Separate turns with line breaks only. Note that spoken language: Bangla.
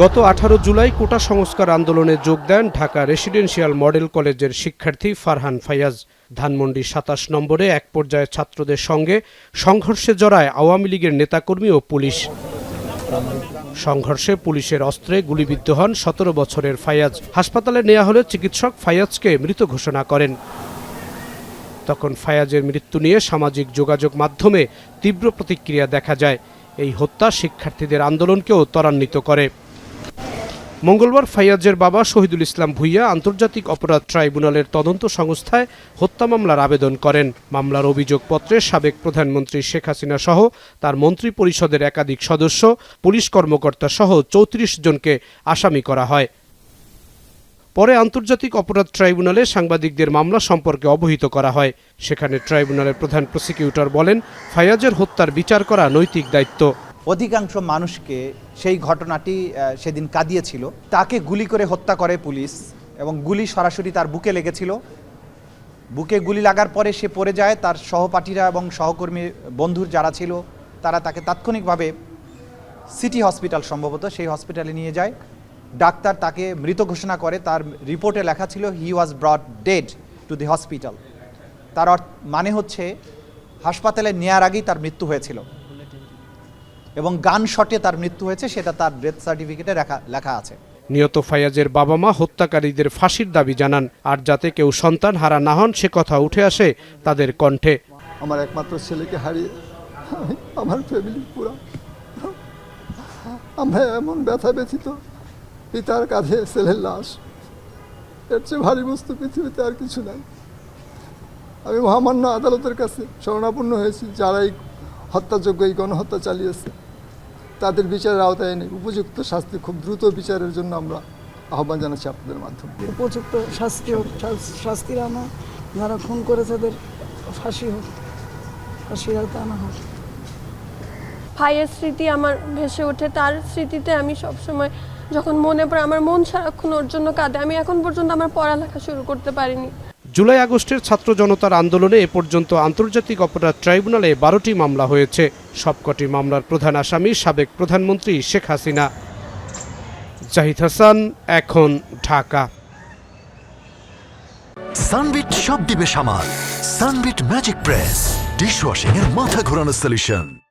গত 18 জুলাই কোটা সংস্কার আন্দোলনে যোগ দেন ঢাকা রেসিডেন্সিয়াল মডেল কলেজের শিক্ষার্থী ফারহান ফায়াজ। ধানমন্ডি 27 নম্বরে এক পর্যায়ে ছাত্রদের সঙ্গে সংঘর্ষে জড়ায় আওয়ামী লীগের নেতাকর্মী ও পুলিশ। সংঘর্ষে পুলিশের অস্ত্রে গুলিবিদ্ধ হন 17 বছরের ফায়াজ। হাসপাতালে নেওয়া হলে চিকিৎসক ফায়াজকে মৃত ঘোষণা করেন। তখন ফায়াজের মৃত্যু নিয়ে সামাজিক যোগাযোগ মাধ্যমে তীব্র প্রতিক্রিয়া দেখা যায়। এই হত্যা শিক্ষার্থীদের আন্দোলনকেও ত্বরান্বিত করে। মঙ্গলবার ফায়াজের বাবা শহীদুল ইসলাম ভূঁইয়া আন্তর্জাতিক অপরাধ ট্রাইব্যুনালের তদন্ত সংস্থায় হত্যা মামলার আবেদন করেন। মামলার অভিযোগপত্রে সাবেক প্রধানমন্ত্রী শেখ হাসিনা সহ তার মন্ত্রী পরিষদের একাধিক সদস্য, পুলিশ কর্মকর্তা সহ 34 জনকে আসামি করা হয়। পরে আন্তর্জাতিক অপরাধ ট্রাইব্যুনালে সাংবাদিকদের মামলা সম্পর্কে অবহিত করা হয়। সেখানে ট্রাইব্যুনালের প্রধান প্রসিকিউটর বলেন, ফায়াজের হত্যার বিচার করা নৈতিক দায়িত্ব।
অধিকাংশ মানুষকে সেই ঘটনাটি সেদিন কাঁদিয়েছিল। তাকে গুলি করে হত্যা করে পুলিশ এবং গুলি সরাসরি তার বুকে লেগেছিল। বুকে গুলি লাগার পরে সে পড়ে যায়। তার সহপাঠীরা এবং সহকর্মী বন্ধুর যারা ছিল তারা তাকে তাৎক্ষণিকভাবে সিটি হসপিটাল, সম্ভবত সেই হসপিটালে নিয়ে যায়। ডাক্তার তাকে মৃত ঘোষণা করে। তার রিপোর্টে লেখা ছিল he was brought dead to the hospital. তার মানে হচ্ছে হাসপাতালে নেওয়ার আগেই তার মৃত্যু হয়েছিল এবং গান শটে তার মৃত্যু হয়েছে, সেটা তার ডেথ সার্টিফিকেটে লেখা আছে।
নিহত ফায়াজের বাবা মা হত্যাকারীদের ফাঁসির দাবি জানান। আর যাতে কেউ সন্তান হারা না হন সে কথা উঠে আসে তাদের কণ্ঠে।
আমার একমাত্র ছেলেকে হারিয়ে আমার ফ্যামিলি পুরো আমরা এমন ব্যথা ব্যথিত। পিতার কাঁধে ছেলের লাশ, এর চেয়ে ভারী বস্তু পৃথিবীতে আর কিছু নাই। আমি মহামান্য আদালতের কাছে শরণাপন্ন হয়েছি, যারা এই হত্যাযোগ্য এই গণহত্যা চালিয়েছে তাদের বিচারের আওতায় এনে উপযুক্ত শাস্তি, খুব দ্রুত বিচারের জন্য আমরা আহ্বান জানাচ্ছি আপনাদের মাধ্যমে।
উপযুক্ত শাস্তি হোক, শাস্তির আনা, যারা খুন করেছে তাদের ফাঁসি হোক, ফাঁসির আওতায় আনা হোক।
ভাইয়ের স্মৃতি আমার ভেসে ওঠে। তার স্মৃতিতে আমি সবসময় যখন মনে পড়ে আমার মন সারাক্ষণ ওর জন্য কাঁদে। আমি এখন পর্যন্ত আমার পড়ালেখা শুরু করতে পারিনি।
জুলাই আগস্টের ছাত্র জনতার আন্দোলনে এ পর্যন্ত আন্তর্জাতিক অপরাধ ট্রাইব্যুনালে 12টি মামলা হয়েছে। সবকটি মামলার প্রধান আসামি সাবেক প্রধানমন্ত্রী শেখ হাসিনা। জাহিদ হাসান, এখন, ঢাকা।
সানবিট সব দিবে সামাল। সানবিট ম্যাজিক প্রেস ডিশওয়াশিং এর মাথা ঘোরানো সলিউশন।